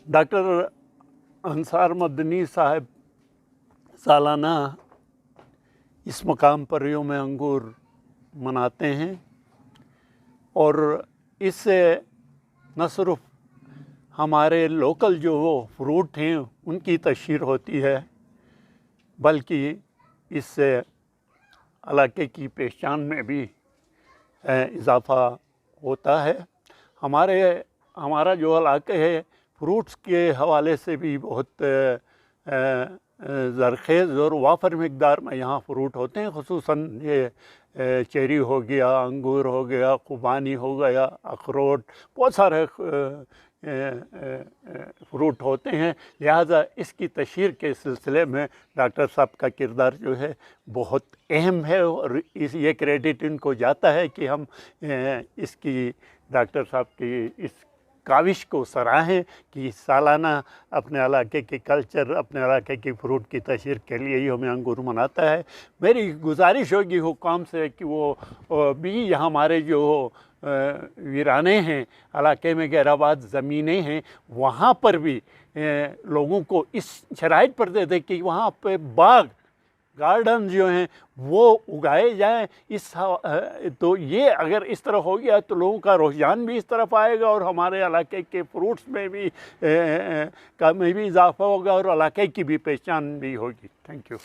Doctor Ansar Madani साहब सालाना इस मकाम पर यौम अंगूर मनाते हैं और इससे न सिर्फ हमारे लोकल जो फ्रूट हैं उनकी तशहीर होती है, बल्कि इससे इलाके की पहचान में भी इजाफ़ा होता है। हमारा जो इलाका है फ्रूट्स के हवाले से भी बहुत ज़रख़ेज़ और वाफ़र मिक़दार में यहाँ फ्रूट होते हैं। ख़ुसूसन ये चेरी हो गया, अंगूर हो गया, खुबानी हो गया, अखरोट, बहुत सारे फ्रूट होते हैं। लिहाजा इसकी तशहीर के सिलसिले में डॉक्टर साहब का किरदार जो है बहुत अहम है और ये क्रेडिट इनको जाता है कि हम इसकी डॉक्टर साहब की इस काविश को सराहें कि सालाना अपने इलाके के कल्चर, अपने इलाके की फ्रूट की तशहीर के लिए यौम अंगूर मनाता है। मेरी गुजारिश होगी हुकाम से कि वो भी हमारे जो वीराने हैं, इलाके में गैराबाद ज़मीनें हैं, वहाँ पर भी लोगों को इस शराइत पर दे दे कि वहाँ पे बाग गार्डन जो हैं वो उगाए जाएं। तो ये अगर इस तरह हो गया तो लोगों का रुझान भी इस तरफ आएगा और हमारे इलाके के फ्रूट्स में भी इजाफ़ा होगा और इलाके की भी पहचान भी होगी। Thank you.